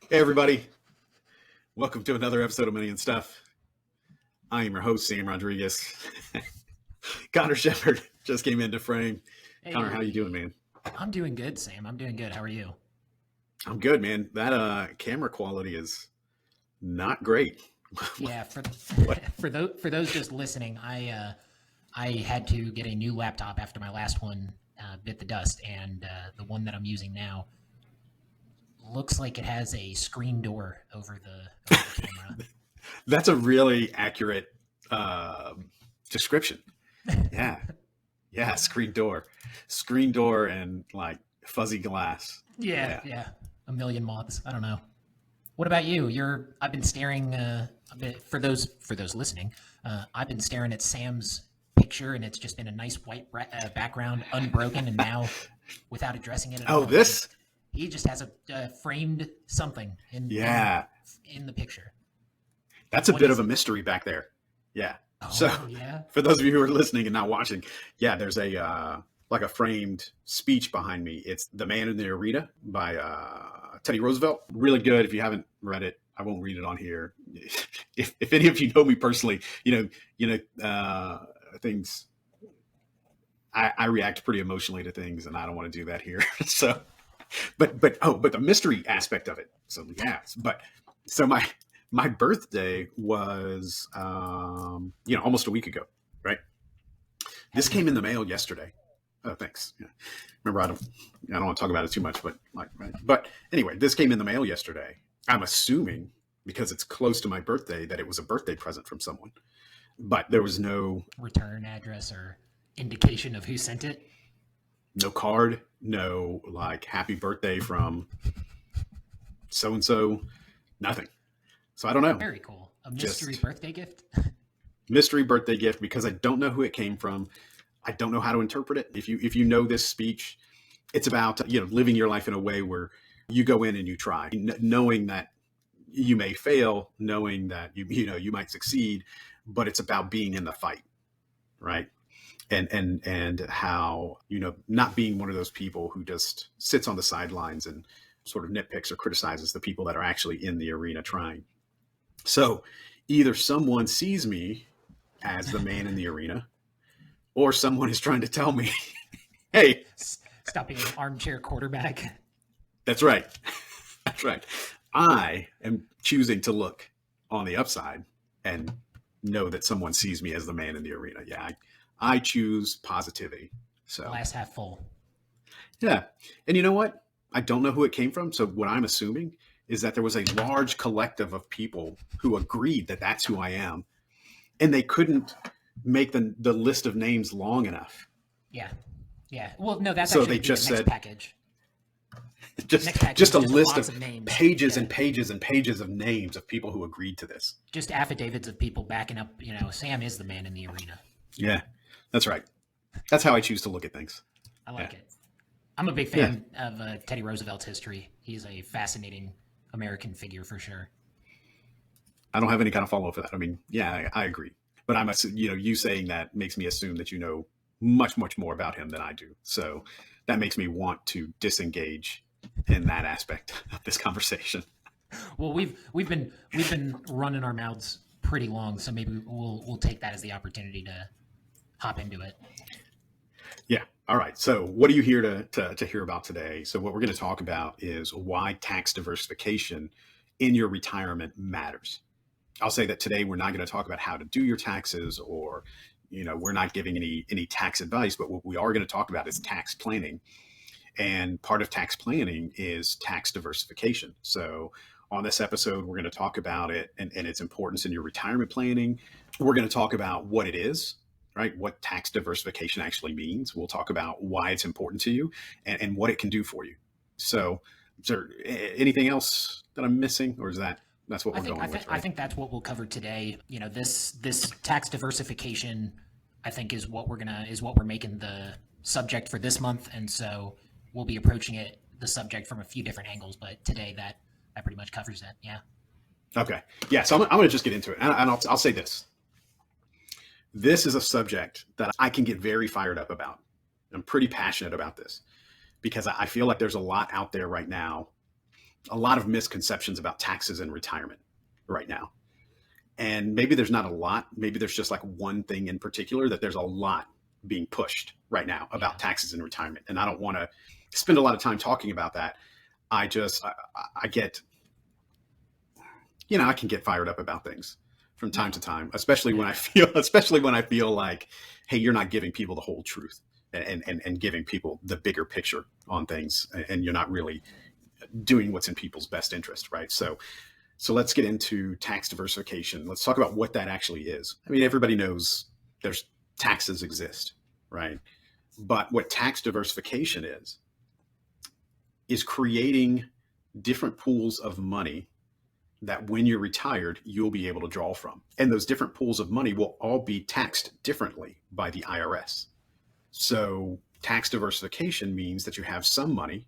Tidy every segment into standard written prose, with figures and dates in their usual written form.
Hey everybody, welcome to another episode of Money and Stuff. I am your host, Sam Rodriguez. Conor Shepard just came into frame. Conor, how you doing, Hey, man? I'm doing good, Sam. I'm doing good. How are you? I'm good, man. That camera quality is not great. Yeah, What? for those just listening, I had to get a new laptop after my last one bit the dust, and the one that I'm using now looks like it has a screen door over the camera. That's a really accurate uh, description. Yeah, yeah. Screen door, and like fuzzy glass. Yeah, Yeah. yeah, a million moths. I don't know. What about you? I've been staring a bit for those listening. I've been staring at Sam's picture, and it's just been a nice white background, unbroken, and now, without addressing it at Oh, all, this? he just has a framed something in Yeah, in the picture. that's a What bit of is a it? mystery back there. Yeah. So Oh yeah, for those of you who are listening and not watching, yeah, there's a like a framed speech behind me. It's "The Man in the Arena" by Teddy Roosevelt. Really good. If you haven't read it, I won't read it on here. If any of you know me personally, things. I react pretty emotionally to things, and I don't want to do that here. So, but the mystery aspect of it. So yeah, but so my birthday was almost a week ago, right? This happy came in the birthday. mail yesterday. Oh, thanks. Yeah. Remember, I don't want to talk about it too much, but right. But anyway, this came in the mail yesterday. I'm assuming because it's close to my birthday that it was a birthday present from someone, but there was Return address or indication of who sent it. no card, no like happy birthday from so and so, nothing. So I don't know. Very cool. A mystery Just birthday gift. mystery birthday gift because I don't know who it came from. I don't know how to interpret it. If you know this speech, it's about living your life in a way where you go in and you try, knowing that you may fail, knowing that you might succeed, but it's about being in the fight, right? And how not being one of those people who just sits on the sidelines and sort of nitpicks or criticizes the people that are actually in the arena trying. So either someone sees me as the man in the arena, or someone is trying to tell me, hey, Stop being an armchair quarterback. that's right. That's right. I am choosing to look on the upside and know that someone sees me as the man in the arena. Yeah, I choose positivity. So, Glass half full. yeah. And you know what? I don't know who it came from. So, what I'm assuming is that there was a large collective of people who agreed that that's who I am, and they couldn't make the list of names long enough. Yeah. Yeah. Well, no, that's So actually they going to be the just next said, package. just Next package just is a just a list box of of names. pages Yeah. and pages and pages of names of people who agreed to this. Just affidavits of people backing up, Sam is the man in the arena. Yeah, that's right. That's how I choose to look at things. I Yeah. like it. I'm a big Yeah. fan of Teddy Roosevelt's history. He's a fascinating American figure for sure. I don't have any kind of follow up for that. I mean, yeah, I agree. But you saying that makes me assume that you know much, much more about him than I do. So that makes me want to disengage in that aspect of this conversation. Well, we've been running our mouths pretty long, so maybe we'll take that as the opportunity to hop into it. Yeah. All right. So what are you here to hear about today? So what we're going to talk about is why tax diversification in your retirement matters. I'll say that today we're not going to talk about how to do your taxes, or we're not giving any tax advice, but what we are going to talk about is tax planning. And part of tax planning is tax diversification. So on this episode, we're going to talk about it and its importance in your retirement planning. We're going to talk about what it is, right? What tax diversification actually means. We'll talk about why it's important to you and what it can do for you. So is there anything else that I'm missing, or is that's what I we're think I going think with, I right? think that's what we'll cover today. This tax diversification, I think, is what we're making the subject for this month, and so we'll be approaching the subject from a few different angles. But today, that pretty much covers it. Yeah. Okay. Yeah. So I'm going to just get into it. And I'll say this. This is a subject that I can get very fired up about. I'm pretty passionate about this because I feel like there's a lot out there right now a lot of misconceptions about taxes in retirement right now. And maybe there's not a lot, maybe there's just like one thing in particular that there's a lot being pushed right now about taxes in retirement. And I don't want to spend a lot of time talking about that. I get, I can get fired up about things from time to time, especially when I feel like, hey, you're not giving people the whole truth and giving people the bigger picture on things, and you're not really doing what's in people's best interest, right? So let's get into tax diversification. Let's talk about what that actually is. I mean, everybody knows there's taxes exist, right? But what tax diversification is creating different pools of money that when you're retired, you'll be able to draw from. And those different pools of money will all be taxed differently by the IRS. So tax diversification means that you have some money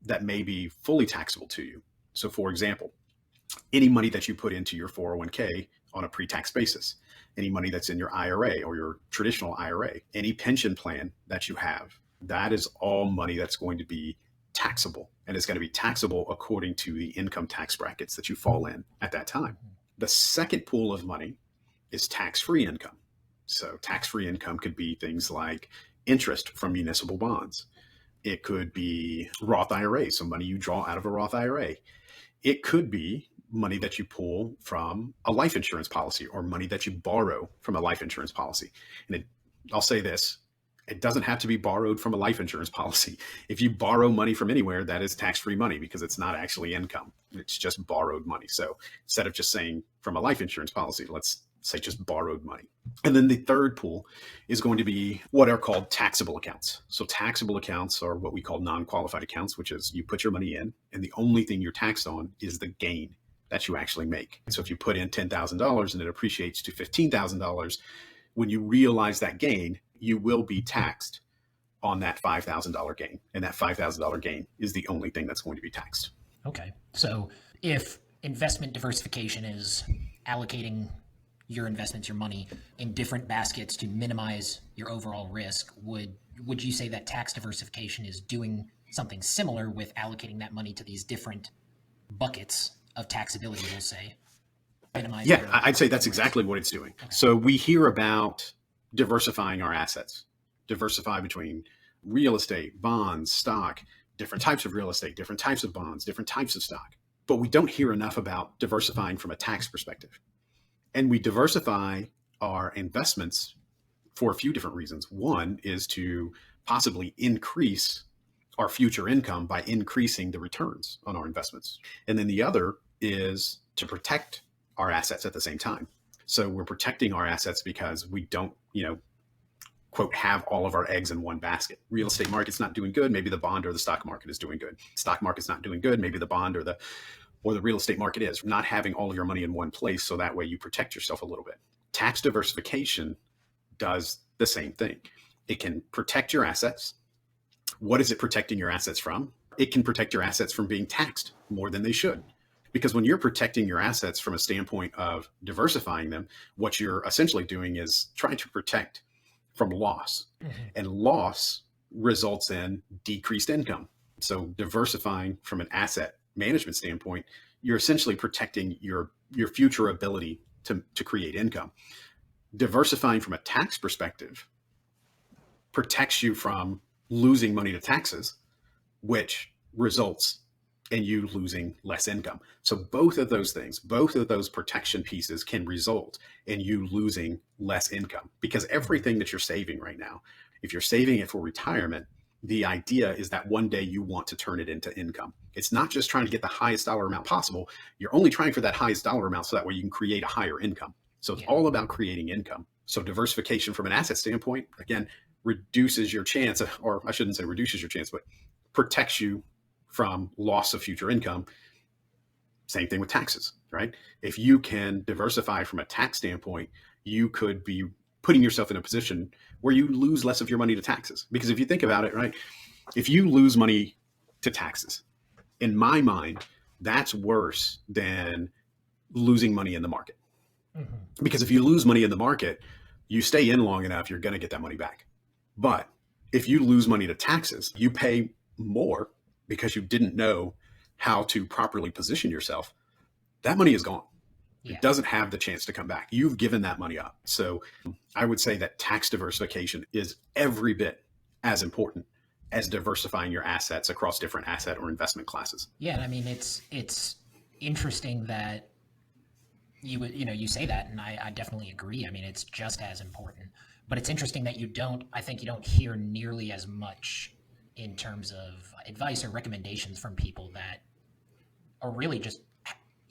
that may be fully taxable to you. So for example, any money that you put into your 401k on a pre-tax basis, any money that's in your IRA or your traditional IRA, any pension plan that you have, that is all money that's going to be taxable, and it's going to be taxable according to the income tax brackets that you fall in at that time. The second pool of money is tax-free income. So tax-free income could be things like interest from municipal bonds. It could be Roth IRA, so money you draw out of a Roth IRA. It could be money that you pull from a life insurance policy, or money that you borrow from a life insurance policy. And I'll say this, it doesn't have to be borrowed from a life insurance policy. If you borrow money from anywhere, that is tax-free money because it's not actually income. It's just borrowed money. So instead of just saying from a life insurance policy, let's say just borrowed money. And then the third pool is going to be what are called taxable accounts. So taxable accounts are what we call non-qualified accounts, which is you put your money in and the only thing you're taxed on is the gain that you actually make. So if you put in $10,000 and it appreciates to $15,000, when you realize that gain, you will be taxed on that $5,000 gain. And that $5,000 gain is the only thing that's going to be taxed. Okay. So if investment diversification is allocating your investments, your money in different baskets to minimize your overall risk, would you say that tax diversification is doing something similar with allocating that money to these different buckets of taxability, we'll say? Yeah, I'd say that's exactly what it's doing. Okay. So we hear about diversifying our assets, diversify between real estate, bonds, stock, different types of real estate, different types of bonds, different types of stock. But we don't hear enough about diversifying from a tax perspective. And we diversify our investments for a few different reasons. One is to possibly increase our future income by increasing the returns on our investments. And then the other is to protect our assets at the same time. So we're protecting our assets because we don't, quote, have all of our eggs in one basket. Real estate market's not doing good. Maybe the bond or the stock market is doing good. Stock market's not doing good. Maybe the bond or the real estate market is. Not having all of your money in one place, so that way you protect yourself a little bit. Tax diversification does the same thing. It can protect your assets. What is it protecting your assets from? It can protect your assets from being taxed more than they should. Because when you're protecting your assets from a standpoint of diversifying them, what you're essentially doing is trying to protect from loss. Mm-hmm. And loss results in decreased income. So diversifying from an asset management standpoint, you're essentially protecting your future ability to create income. Diversifying from a tax perspective protects you from losing money to taxes, which results in you losing less income. So both of those things, both of those protection pieces can result in you losing less income, because everything that you're saving right now, if you're saving it for retirement, the idea is that one day you want to turn it into income. It's not just trying to get the highest dollar amount possible. You're only trying for that highest dollar amount so that way you can create a higher income. So it's all about creating income. So diversification from an asset standpoint, again, reduces your chance, or I shouldn't say reduces your chance, but protects you from loss of future income. Same thing with taxes, right? If you can diversify from a tax standpoint, you could be putting yourself in a position where you lose less of your money to taxes. Because if you think about it, right, if you lose money to taxes, in my mind, that's worse than losing money in the market. Mm-hmm. Because if you lose money in the market, you stay in long enough, you're going to get that money back. But if you lose money to taxes, you pay more because you didn't know how to properly position yourself, that money is gone. Yeah. It doesn't have the chance to come back. You've given that money up. So I would say that tax diversification is every bit as important as diversifying your assets across different asset or investment classes. Yeah, I mean, it's interesting that you say that, and I definitely agree. I mean, it's just as important, but it's interesting that I think you don't hear nearly as much in terms of advice or recommendations from people that are really just,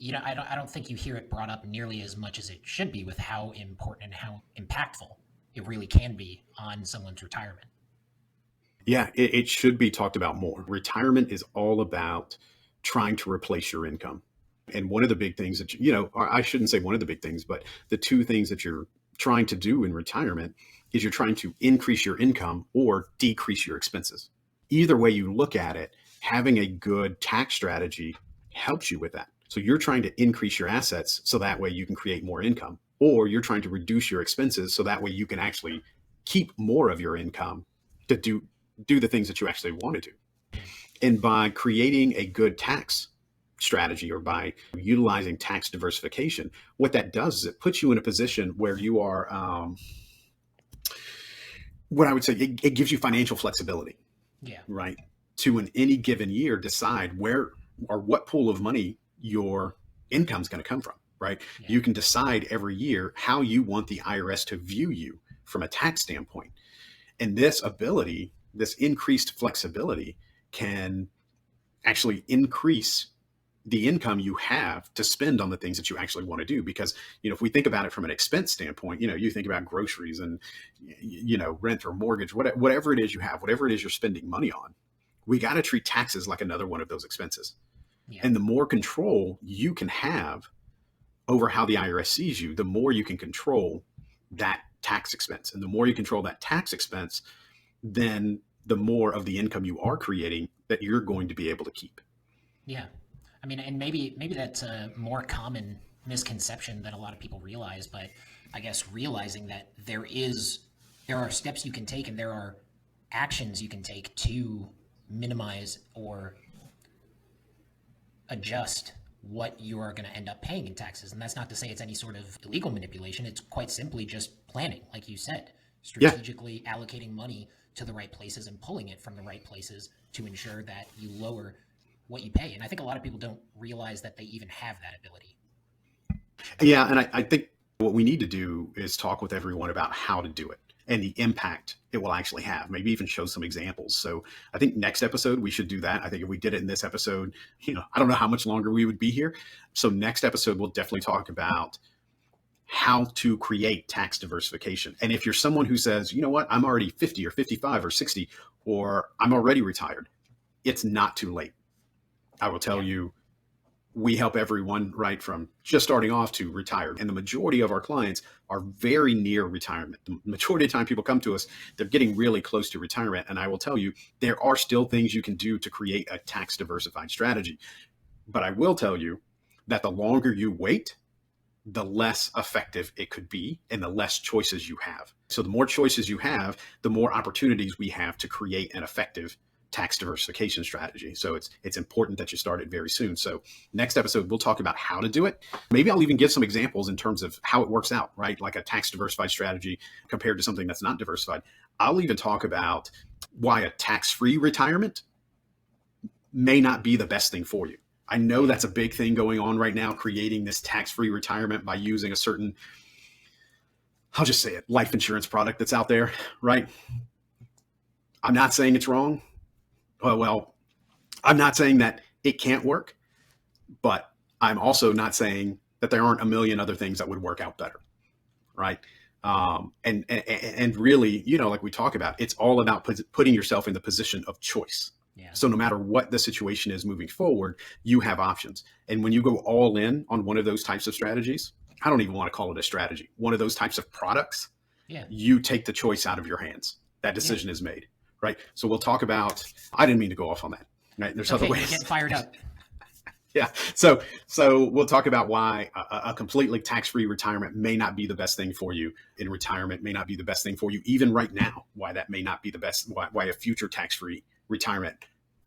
I don't think you hear it brought up nearly as much as it should be with how important and how impactful it really can be on someone's retirement. Yeah, it should be talked about more. Retirement is all about trying to replace your income. And one of the big things that, or I shouldn't say one of the big things, but the two things that you're trying to do in retirement is you're trying to increase your income or decrease your expenses. Either way you look at it, having a good tax strategy helps you with that. So you're trying to increase your assets so that way you can create more income, or you're trying to reduce your expenses so that way you can actually keep more of your income to do the things that you actually want to do. And by creating a good tax strategy or by utilizing tax diversification, what that does is it puts you in a position where you are, what I would say, it gives you financial flexibility. Yeah. Right. To in any given year decide where or what pool of money your income is going to come from. Right. Yeah. You can decide every year how you want the IRS to view you from a tax standpoint. And this ability, this increased flexibility, can actually increase the income you have to spend on the things that you actually want to do. Because, if we think about it from an expense standpoint, you think about groceries and, rent or mortgage, whatever it is you have, whatever it is you're spending money on, we got to treat taxes like another one of those expenses. Yeah. And the more control you can have over how the IRS sees you, the more you can control that tax expense. And the more you control that tax expense, then the more of the income you are creating that you're going to be able to keep. Yeah. I mean, and maybe that's a more common misconception than a lot of people realize, but I guess realizing that there are steps you can take and there are actions you can take to minimize or adjust what you are going to end up paying in taxes. And that's not to say it's any sort of illegal manipulation. It's quite simply just planning, like you said, strategically allocating money to the right places and pulling it from the right places to ensure that you lower what you pay. And I think a lot of people don't realize that they even have that ability. Yeah. And I think what we need to do is talk with everyone about how to do it and the impact it will actually have, maybe even show some examples. So I think next episode, we should do that. I think if we did it in this episode, I don't know how much longer we would be here. So next episode, we'll definitely talk about how to create tax diversification. And if you're someone who says, you know what, I'm already 50 or 55 or 60, or I'm already retired, it's not too late. I will tell you, we help everyone right from just starting off to retired. And the majority of our clients are very near retirement. The majority of the time people come to us, they're getting really close to retirement. And I will tell you, there are still things you can do to create a tax diversified strategy. But I will tell you that the longer you wait, the less effective it could be and the less choices you have. So the more choices you have, the more opportunities we have to create an effective tax diversification strategy. So it's important that you start it very soon. So next episode, we'll talk about how to do it. Maybe I'll even give some examples in terms of how it works out, right? Like a tax diversified strategy compared to something that's not diversified. I'll even talk about why a tax-free retirement may not be the best thing for you. I know that's a big thing going on right now, creating this tax-free retirement by using a certain, I'll just say it, life insurance product that's out there, right? I'm not saying it's wrong. Well, I'm not saying that it can't work, but I'm also not saying that there aren't a million other things that would work out better, right? And really, like we talk about, it's all about putting yourself in the position of choice. Yeah. So no matter what the situation is moving forward, you have options. And when you go all in on one of those types of strategies, I don't even want to call it a strategy, one of those types of products, you take the choice out of your hands. That decision is made. Right. So we'll talk about, I didn't mean to go off on that. Right. There's other ways. Get fired up. Yeah. So we'll talk about why a completely tax-free retirement may not be the best thing for you in retirement, may not be the best thing for you even right now, why that may not be the best, why a future tax-free retirement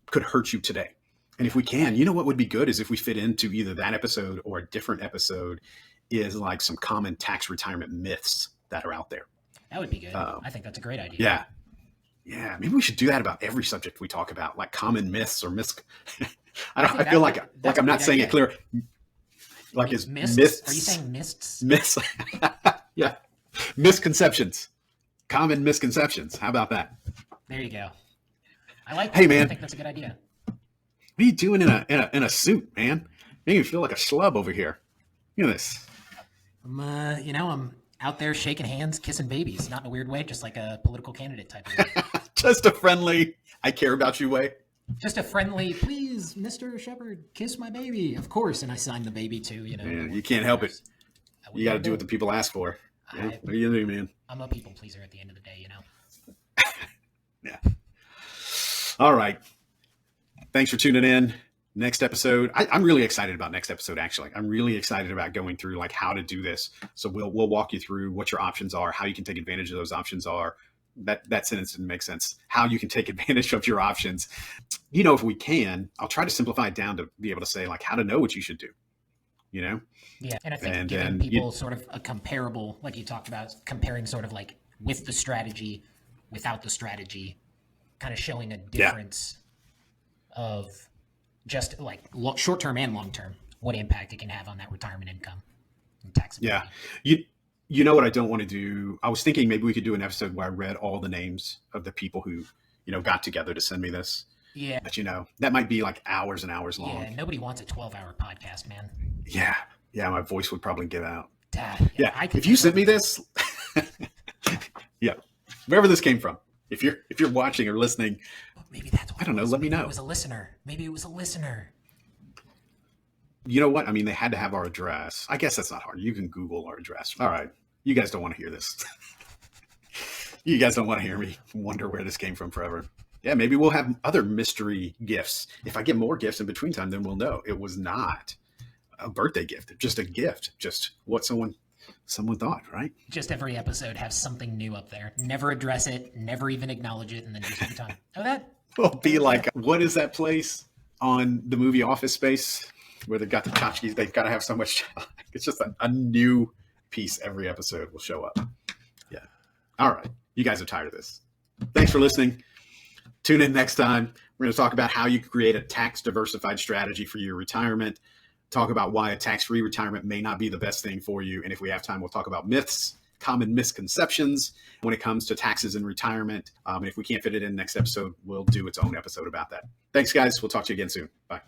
could hurt you today. And if we can, you know what would be good is if we fit into either that episode or a different episode is like some common tax retirement myths that are out there. That would be good. I think that's a great idea. Yeah. Yeah. Maybe we should do that about every subject we talk about, like common myths or I feel like I'm not saying it clear. Like is myths. Are you saying mists? Myths. Yeah. Misconceptions. Common misconceptions. How about that? There you go. I like that. Hey, man. I think that's a good idea. What are you doing in a suit, man? Making me feel like a schlub over here. Look at this. I'm out there shaking hands, kissing babies, not in a weird way, just like a political candidate type of way. Just a friendly, I care about you way. Just a friendly, please, Mr. Shepard, kiss my baby. Of course. And I signed the baby too, Yeah, you can't help it. You got to do what the people ask for. Yeah, what are you doing, man? I'm a people pleaser at the end of the day, Yeah. All right. Thanks for tuning in. Next episode, I'm really excited about next episode, actually. I'm really excited about going through like how to do this. So we'll walk you through what your options are, how you can take advantage of those options are. That sentence didn't make sense. How you can take advantage of your options. If we can, I'll try to simplify it down to be able to say like how to know what you should do. Yeah. And I think giving people sort of a comparable, like you talked about, comparing sort of like with the strategy, without the strategy, kind of showing a difference of just like short-term and long-term, what impact it can have on that retirement income and taxability. Yeah. You know what I don't want to do? I was thinking maybe we could do an episode where I read all the names of the people who, got together to send me this. Yeah. But that might be like hours and hours long. Yeah. Nobody wants a 12-hour podcast, man. Yeah. Yeah. My voice would probably give out. Yeah. If you sent me this, yeah, wherever this came from, if you're watching or listening, maybe that's what I don't know. Let me know. It was a listener. Maybe it was a listener. You know what? I mean, they had to have our address. I guess that's not hard. You can Google our address. All right. You guys don't want to hear this. You guys don't want to hear me wonder where this came from forever. Yeah, maybe we'll have other mystery gifts. If I get more gifts in between time, then we'll know it was not a birthday gift, just a gift, just what someone thought, right? Just every episode have something new up there. Never address it, never even acknowledge it, and then just every time. That will be like, what is that place on the movie Office Space where they've got the tchotchkes? They've got to have so much. It's just a new piece every episode will show up. Yeah. All right. You guys are tired of this. Thanks for listening. Tune in next time. We're going to talk about how you can create a tax diversified strategy for your retirement. Talk about why a tax-free retirement may not be the best thing for you. And if we have time, we'll talk about myths, common misconceptions when it comes to taxes and retirement. And if we can't fit it in next episode, we'll do its own episode about that. Thanks, guys. We'll talk to you again soon. Bye.